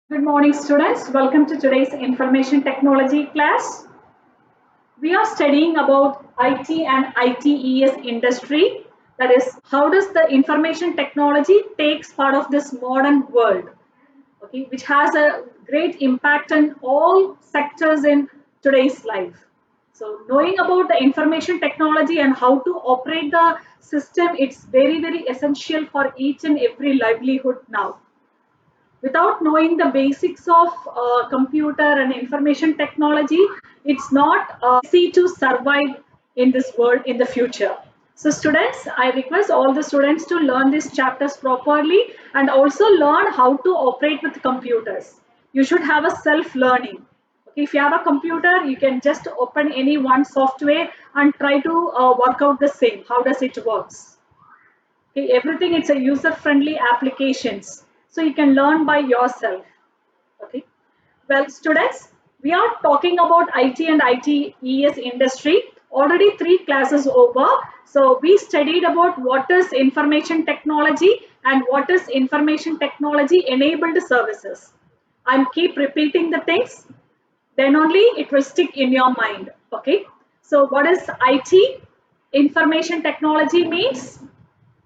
Good morning, students. Welcome to today's information technology class. We are studying about IT and ITES industry. That is, how does the information technology takes part of this modern world, okay, which has a great impact on all sectors in today's life. So, knowing about the information technology and how to operate the system, it's very essential for each and every livelihood now. Without knowing the basics of computer and information technology, it's not easy to survive in this world in the future. So students, I request all the students to learn these chapters properly and also learn how to operate with computers. You should have a self-learning. Okay, if you have a computer, you can just open any one software and try to work out the same. How does it works? Okay, everything it's a user-friendly applications, so you can learn by yourself. Okay. Well, students, we are talking about IT and ITES industry. Already three classes over. So we studied about what is information technology and what is information technology enabled services. I'm keep repeating the things, then only it will stick in your mind. Okay. So what is IT? Information technology means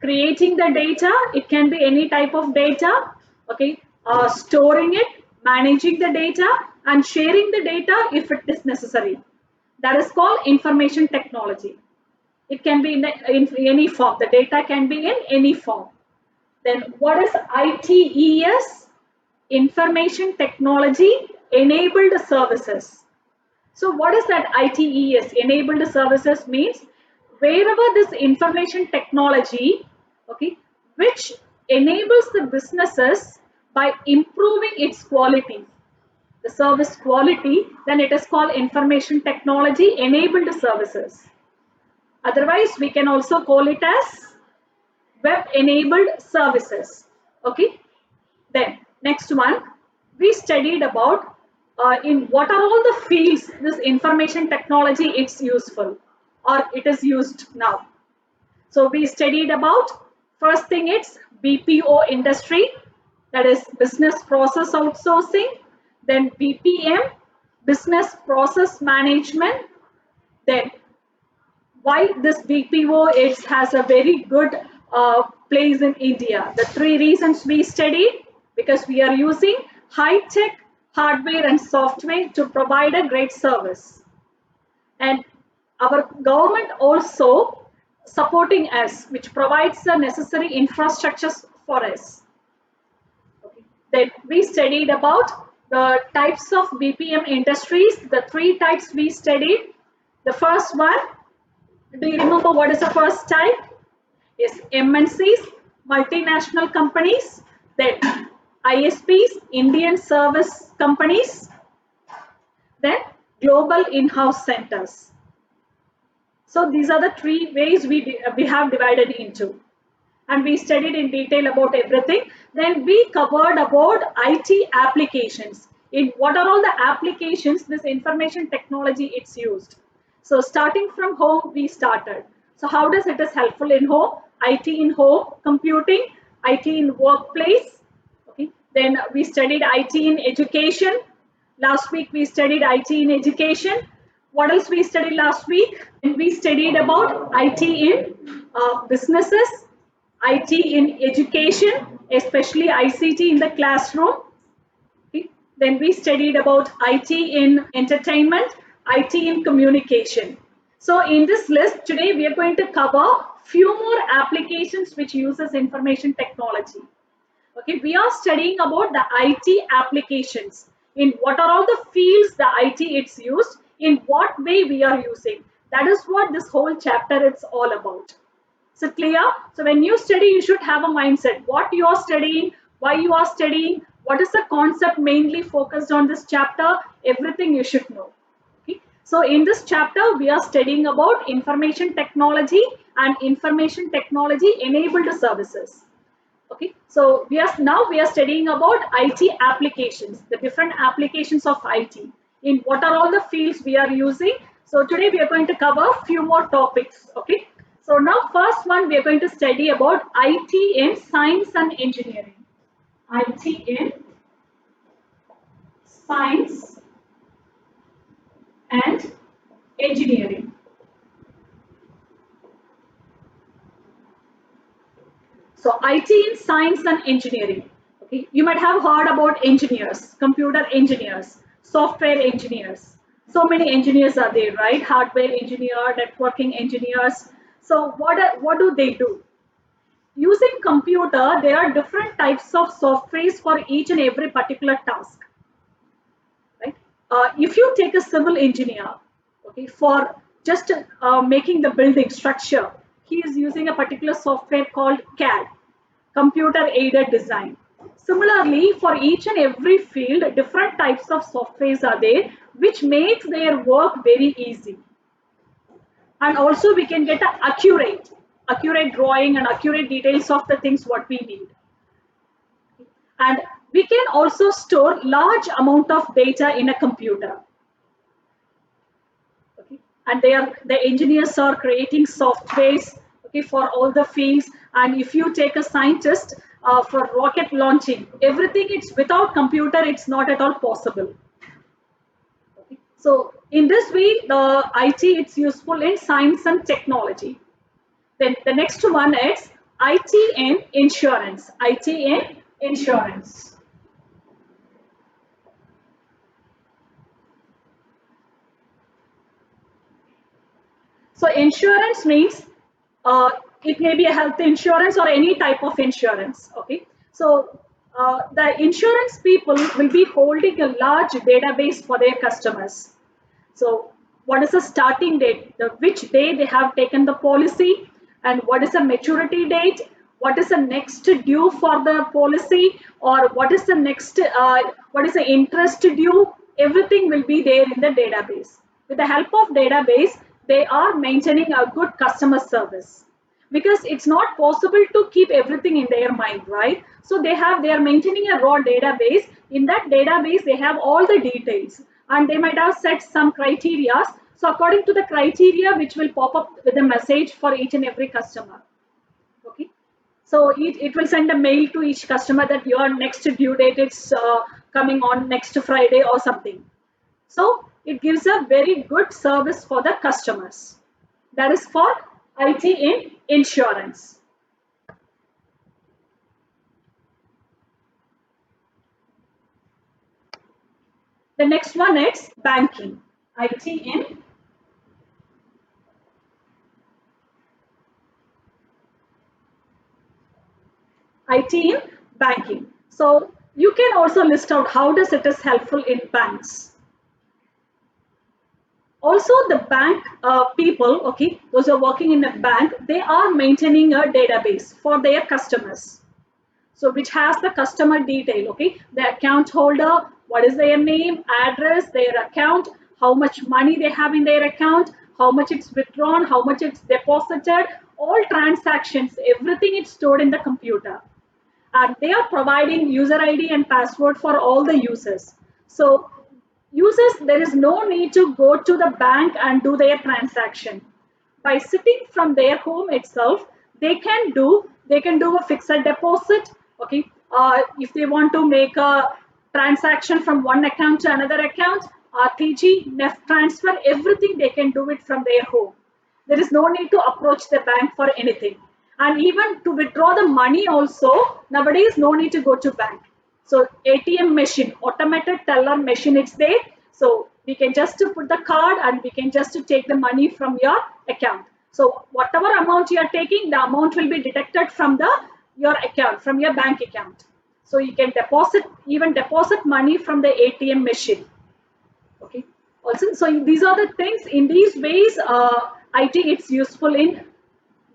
creating the data. It can be any type of data. Okay, storing it, managing the data, and sharing the data if it is necessary. That is called information technology. It can be in any form. The data can be in any form. Then what is ITES? Information technology enabled services. So what is that ITES? Enabled services means wherever this information technology, okay, which enables the businesses by improving its quality, the service quality, then it is called information technology enabled services. Otherwise, we can also call it as web enabled services. Okay. Then next one, we studied about in what are all the fields this information technology it's useful or it is used now. So we studied about first thing it's BPO industry, that is business process outsourcing, then BPM, business process management, then why this BPO is, has a very good place in India. The three reasons we studied, because we are using high-tech hardware and software to provide a great service. And our government also supporting us, which provides the necessary infrastructures for us. Okay. Then we studied about the types of BPM industries, the three types we studied. The first one, do you remember what is the first type? Yes, MNCs, multinational companies, then ISPs, Indian service companies, then global in-house centers. So these are the three ways we have divided into. And we studied in detail about everything. Then we covered about IT applications. In what are all the applications this information technology it's used. So starting from home, we started. So how does it is helpful in home? IT in home computing, IT in workplace. Okay. Then we studied IT in education. Last week we studied IT in education. What else we studied last week? And we studied about IT in businesses, IT in education, especially ICT in the classroom. Okay. Then we studied about IT in entertainment, IT in communication. So in this list today we are going to cover few more applications which uses information technology. Okay, we are studying about the IT applications. In what are all the fields the IT it's used, in what way we are using. That is what this whole chapter is all about. So clear? So when you study, you should have a mindset. What you are studying, why you are studying, what is the concept mainly focused on this chapter, everything you should know. Okay. So in this chapter, we are studying about information technology and information technology enabled services. Okay, so we are studying about IT applications, the different applications of IT. In what are all the fields we are using. So today we are going to cover a few more topics. Okay, so now first one we are going to study about IT in science and engineering. IT in science and engineering. So IT in science and engineering. Okay, you might have heard about engineers, computer engineers, software engineers. So many engineers are there, right? Hardware engineer, networking engineers. So what do they do? Using computer, there are different types of softwares for each and every particular task. Right? If you take a civil engineer, okay, for just making the building structure, he is using a particular software called CAD, computer aided design. Similarly, for each and every field, different types of softwares are there, which makes their work very easy. And also we can get accurate drawing and accurate details of the things what we need. And we can also store large amount of data in a computer. Okay. And the engineers are creating softwares, okay, for all the fields. And if you take a scientist for rocket launching, everything, it's without computer, it's not at all possible. Okay. So in this way, the IT, it's useful in science and technology. Then the next one is IT in insurance. IT in insurance. So insurance means it may be a health insurance or any type of insurance. Okay. So the insurance people will be holding a large database for their customers. So what is the starting date, which day they have taken the policy, and what is the maturity date, what is the next due for the policy, or what is the next, what is the interest due, everything will be there in the database. With the help of database, they are maintaining a good customer service, because it's not possible to keep everything in their mind, right? So they are maintaining a raw database. In that database they have all the details, and they might have set some criteria. So according to the criteria, which will pop up with a message for each and every customer. Okay. So it will send a mail to each customer that your next due date is coming on next Friday or something. So it gives a very good service for the customers. That is for IT in insurance. The next one is banking. IT in IT in banking. So you can also list out how does it is helpful in banks. Also the bank people, okay, those who are working in a bank, they are maintaining a database for their customers. So which has the customer detail, okay, the account holder, what is their name, address, their account, how much money they have in their account, how much it's withdrawn, how much it's deposited, all transactions, everything is stored in the computer. And they are providing user ID and password for all the users. So users, there is no need to go to the bank and do their transaction. By sitting from their home itself, they can do a fixed deposit. Okay, if they want to make a transaction from one account to another account, RTG, NEFT transfer, everything they can do it from their home. There is no need to approach the bank for anything. And even to withdraw the money also, nowadays no need to go to bank. So ATM machine, automated teller machine, it's there. So we can just put the card and we can just take the money from your account. So whatever amount you are taking, the amount will be deducted from your account, from your bank account. So you can even deposit money from the ATM machine. Okay. Also, so these are the things. In these ways, IT, it's useful in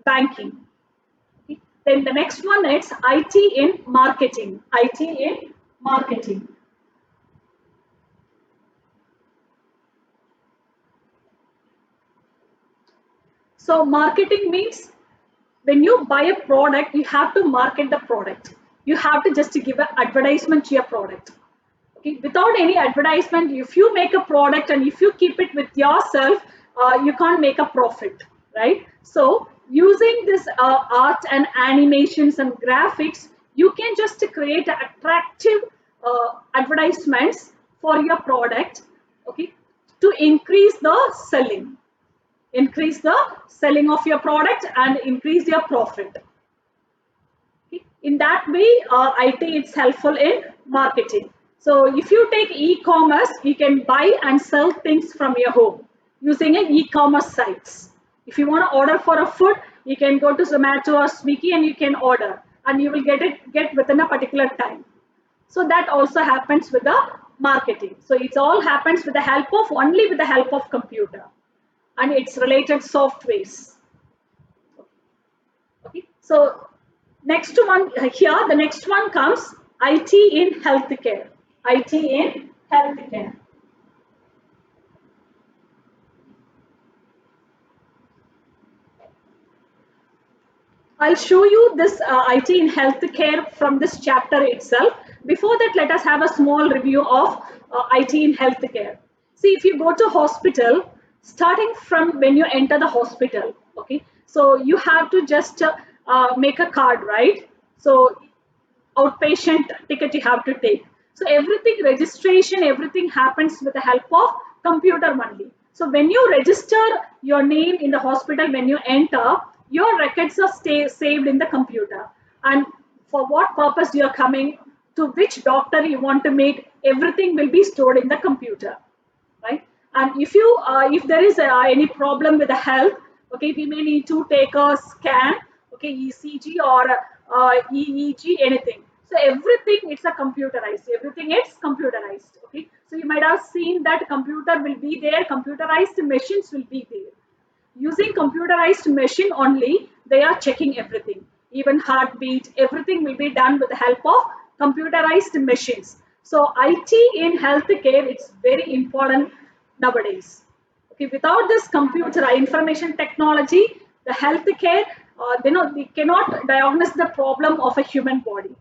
banking. Okay. Then the next one is IT in marketing. IT in marketing. So marketing means when you buy a product, you have to market the product. You have to just give an advertisement to your product. Okay, without any advertisement, if you make a product and if you keep it with yourself, you can't make a profit, right? So using this art and animations and graphics, you can just create attractive advertisements for your product, okay, to increase the selling. Increase the selling of your product and increase your profit. Okay. In that way, IT is helpful in marketing. So if you take e-commerce, you can buy and sell things from your home using an e-commerce sites. If you want to order for a food, you can go to Zomato or Swiggy and you can order, and you will get within a particular time. So that also happens with the marketing. So it all happens with the help of only with the help of computer and its related softwares. Okay. So next one here, the next one comes IT in healthcare. IT in healthcare. I'll show you this IT in healthcare from this chapter itself. Before that, let us have a small review of IT in healthcare. See, if you go to hospital, starting from when you enter the hospital, okay, so you have to just make a card, right? So outpatient ticket you have to take. So everything, registration, everything happens with the help of computer only. So when you register your name in the hospital, when you enter, your records are saved in the computer. And for what purpose you are coming, to which doctor you want to meet, everything will be stored in the computer, right? And if there is any problem with the health, okay, we may need to take a scan, okay, ECG or EEG, anything. So everything it's a computerized. Everything is computerized. Okay. So you might have seen that computer will be there. Computerized machines will be there. Using computerized machine only, they are checking everything. Even heartbeat, everything will be done with the help of computerized machines. So IT in healthcare, it's very important nowadays. Okay, without this computer information technology, the healthcare, they cannot diagnose the problem of a human body.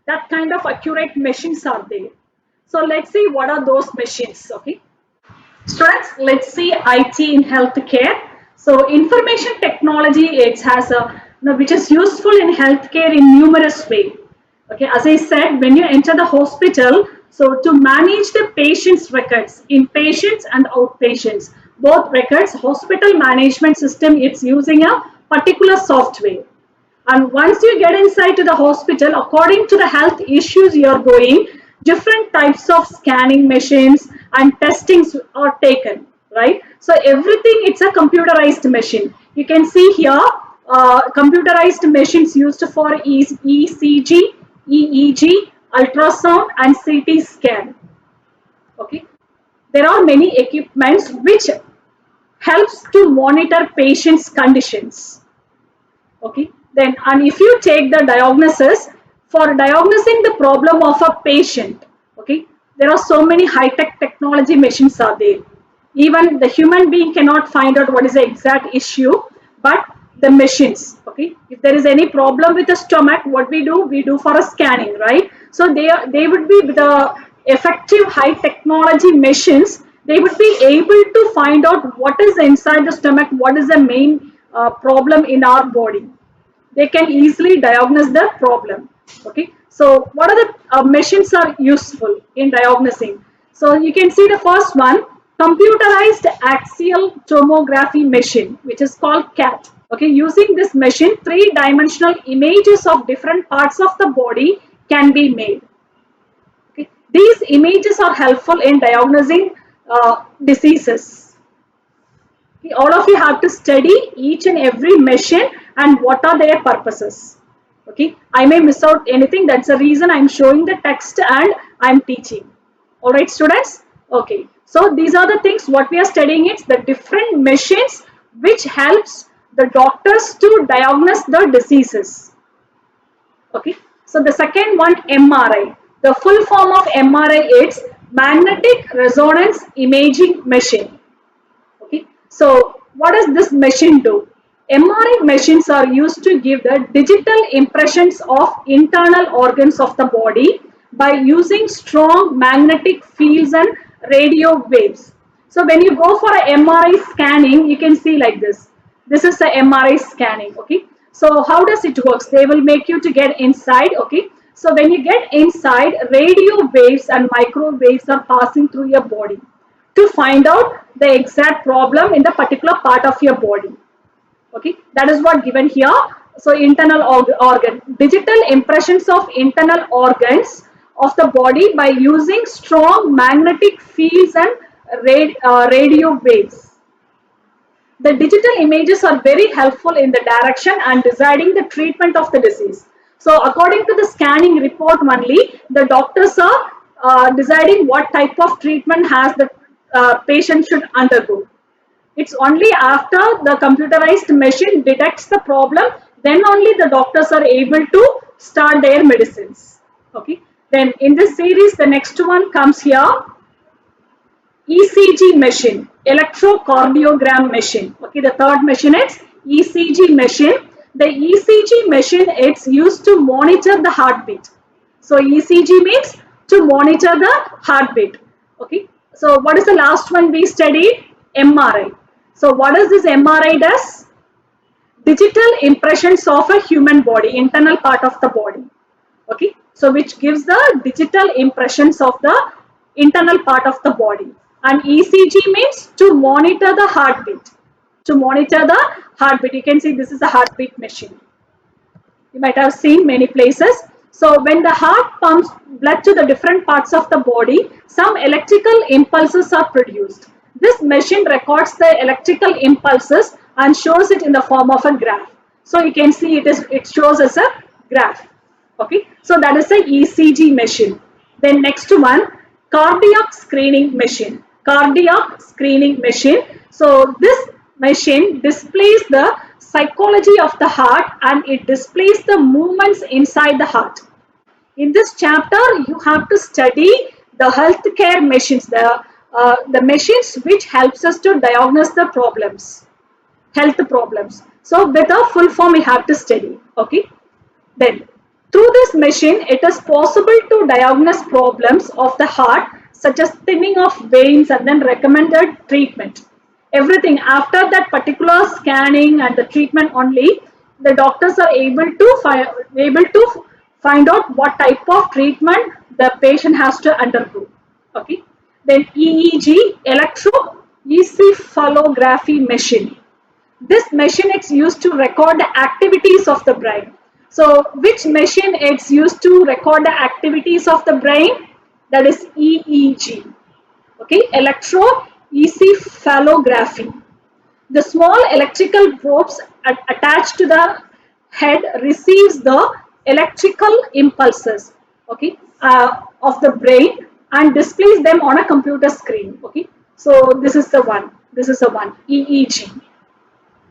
That kind of accurate machines are there. So let's see what are those machines. Okay. Students, let's see IT in healthcare. So information technology, it has a, which is useful in healthcare in numerous ways. Okay, as I said, when you enter the hospital, so to manage the patient's records, inpatients and outpatients, both records, hospital management system, it's using a particular software. And once you get inside to the hospital, according to the health issues you're going, different types of scanning machines and testings are taken, right? So everything, it's a computerized machine. You can see here, computerized machines used for ECG, EEG, ultrasound and CT scan. Okay. There are many equipments which helps to monitor patients' conditions. Okay, then and if you take the diagnosis, for diagnosing the problem of a patient, okay, there are so many high-tech technology machines are there. Even the human being cannot find out what is the exact issue, but the machines, okay, if there is any problem with the stomach, what we do for a scanning, right? So they would be with the effective high technology machines, they would be able to find out what is inside the stomach, what is the main problem in our body. They can easily diagnose the problem. Okay, so what are the machines are useful in diagnosing? So you can see the first one, computerized axial tomography machine, which is called CAT. Okay, using this machine, three-dimensional images of different parts of the body can be made. Okay, these images are helpful in diagnosing diseases. All of you have to study each and every machine and what are their purposes. Okay, I may miss out anything, that's the reason I'm showing the text and I'm teaching. All right, students. Okay, so these are the things what we are studying. It's the different machines which helps the doctors to diagnose the diseases. Okay, so the second one, MRI. The full form of MRI is magnetic resonance imaging machine. Okay, so what does this machine do? MRI machines are used to give the digital impressions of internal organs of the body by using strong magnetic fields and radio waves. So when you go for a MRI scanning, you can see like this. This is the MRI scanning. Okay, so how does it works? They will make you to get inside. Okay, So when you get inside, radio waves and microwaves are passing through your body to find out the exact problem in the particular part of your body. Okay, that is what given here. So internal organ, digital impressions of internal organs of the body by using strong magnetic fields and radio waves. The digital images are very helpful in the direction and deciding the treatment of the disease. So according to the scanning report only, the doctors are deciding what type of treatment has the patient should undergo. It's only after the computerized machine detects the problem, then only the doctors are able to start their medicines. Okay. Then in this series, the next one comes here. ECG machine, electrocardiogram machine. Okay, the third machine is ECG machine. The ECG machine, it's used to monitor the heartbeat. So ECG means to monitor the heartbeat. Okay. So what is the last one we studied? MRI. So what does this MRI does? Digital impressions of a human body, internal part of the body. Okay. So which gives the digital impressions of the internal part of the body. And ECG means to monitor the heartbeat. To monitor the heartbeat. You can see this is a heartbeat machine. You might have seen many places. So when the heart pumps blood to the different parts of the body, some electrical impulses are produced. This machine records the electrical impulses and shows it in the form of a graph. So you can see it shows as a graph. Okay. So that is the ECG machine. Then next one, cardiac screening machine. Cardiac screening machine. So this machine displays the psychology of the heart and it displays the movements inside the heart. In this chapter, you have to study the healthcare machines, the machines which helps us to diagnose the problems, health problems. So with a full form, we have to study. Okay. Then through this machine, it is possible to diagnose problems of the heart such as thinning of veins and then recommended treatment. Everything after that particular scanning and the treatment only, the doctors are able to find out what type of treatment the patient has to undergo. Okay. Then EEG, electroencephalography machine. This machine is used to record the activities of the brain. So which machine is used to record the activities of the brain? That is EEG. Okay, electroencephalography. The small electrical probes attached to the head receives the electrical impulses, okay, of the brain and displays them on a computer screen. Okay, so this is the one. This is the one, EEG.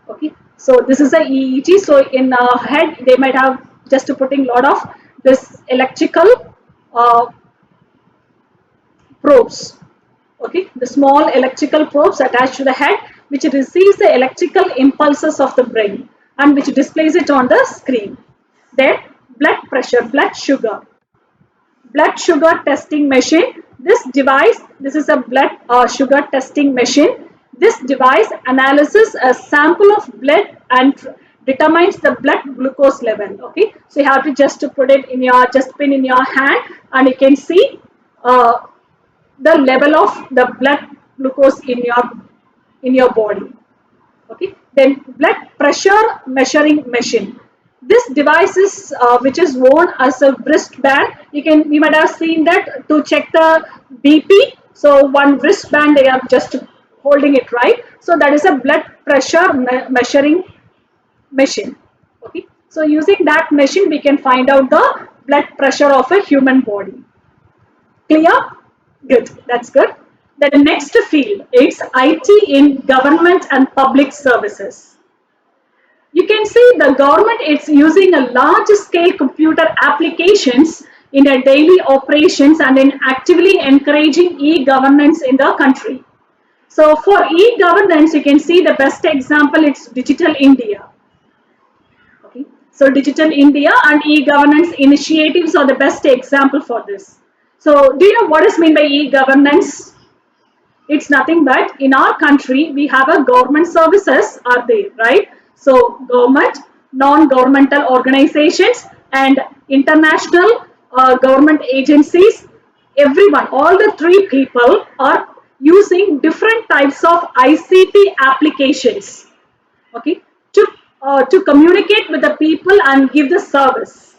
Okay, so this is a EEG. So in head they might have just putting lot of this electrical probes. Okay, the small electrical probes attached to the head which receives the electrical impulses of the brain and which displays it on the screen. Then blood pressure, blood sugar testing machine. This device, this is a blood sugar testing machine. This device analyzes a sample of blood and determines the blood glucose level. Okay, so you have to just put it in your pin in your hand and you can see the level of the blood glucose in your body. Okay, then blood pressure measuring machine. This device is which is worn as a wristband. You might have seen that to check the BP. So one wristband they are just holding it, right. So that is a blood pressure measuring machine. Okay, so using that machine we can find out the blood pressure of a human body. Clear? Good. That's good. Then the next field is IT in government and public services. You can see the government is using a large scale computer applications in their daily operations and in actively encouraging e-governance in the country. So for e-governance, you can see the best example is Digital India. Okay. So Digital India and e-governance initiatives are the best example for this. So do you know what is meant by e-governance? It's nothing but in our country we have a government services are there, right? So government, non-governmental organizations and international government agencies, everyone, all the three people are using different types of ICT applications, okay, to communicate with the people and give the service.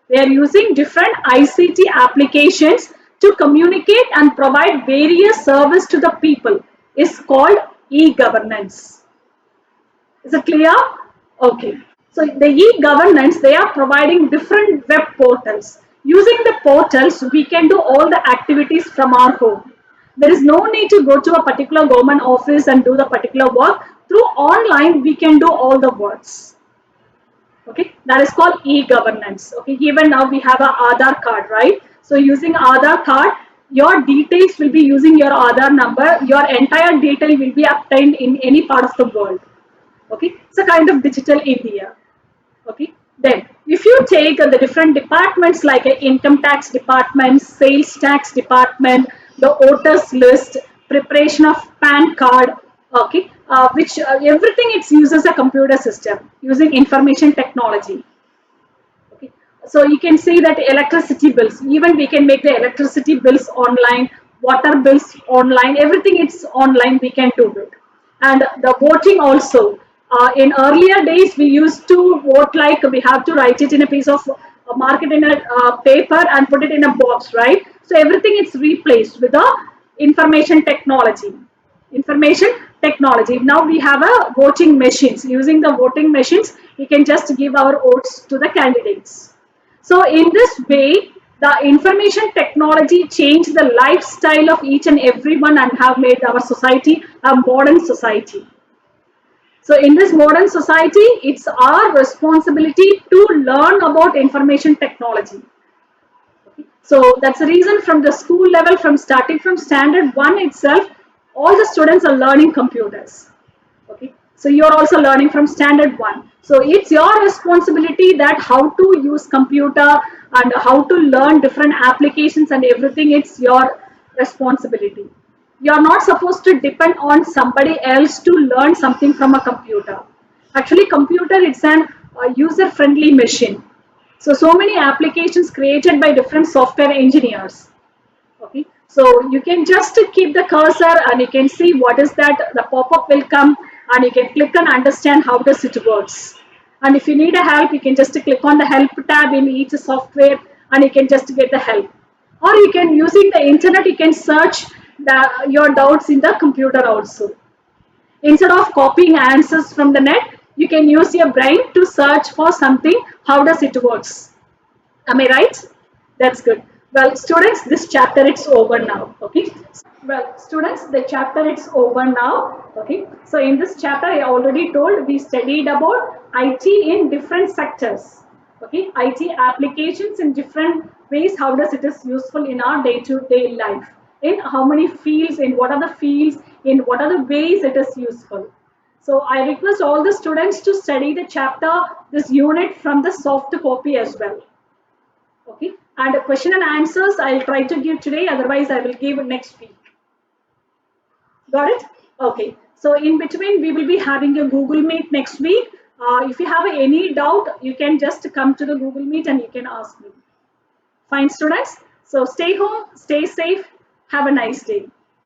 They are using different ICT applications to communicate and provide various service to the people. It's called e-governance. Is it clear? Okay. So the e-governance, they are providing different web portals. Using the portals, we can do all the activities from our home. There is no need to go to a particular government office and do the particular work. Through online, we can do all the works. Okay, that is called e-governance. Okay, even now we have a Aadhaar card, right? So using Aadhaar card, your details will be using your Aadhaar number. Your entire detail will be obtained in any part of the world. Okay, it's a kind of digital India. Okay, then if you take the different departments like income tax department, sales tax department, the voters list, preparation of PAN card, okay, which everything it uses a computer system using information technology. Okay, so you can see that electricity bills, even we can make the electricity bills online, water bills online, everything it's online, we can do it. And the voting also, in earlier days we used to vote like we have to write it in a piece of mark it in a paper and put it in a box, right? So everything is replaced with the information technology. Now we have a voting machines. Using the voting machines, we can just give our votes to the candidates. So in this way, the information technology changed the lifestyle of each and everyone and have made our society a modern society. So in this modern society, it's our responsibility to learn about information technology. So that's the reason from the school level, from starting from standard 1 itself, all the students are learning computers. Okay, so you're also learning from standard 1. So it's your responsibility that how to use computer and how to learn different applications and everything, it's your responsibility. You're not supposed to depend on somebody else to learn something from a computer. Actually, computer, it's an user friendly machine. So many applications created by different software engineers. Okay, so you can just keep the cursor and you can see what is that, the pop-up will come and you can click and understand how does it works. And if you need a help, you can just click on the help tab in each software and you can just get the help. Or you can, using the internet, you can search your doubts in the computer also. Instead of copying answers from the net, you can use your brain to search for something, how does it works. Am I right? That's good. Well, students, this chapter it's over now. Okay. Well, students, the chapter it's over now. Okay. So in this chapter, I already told we studied about IT in different sectors. Okay. IT applications in different ways. How does it is useful in our day-to-day life? In how many fields? In what are the fields? In what are the ways it is useful? So I request all the students to study the chapter, this unit from the soft copy as well. Okay, and a question and answers I'll try to give today, otherwise I will give next week. Got it? Okay, so in between we will be having a Google Meet next week. If you have any doubt, you can just come to the Google Meet and you can ask me. Fine, students? So stay home, stay safe, have a nice day.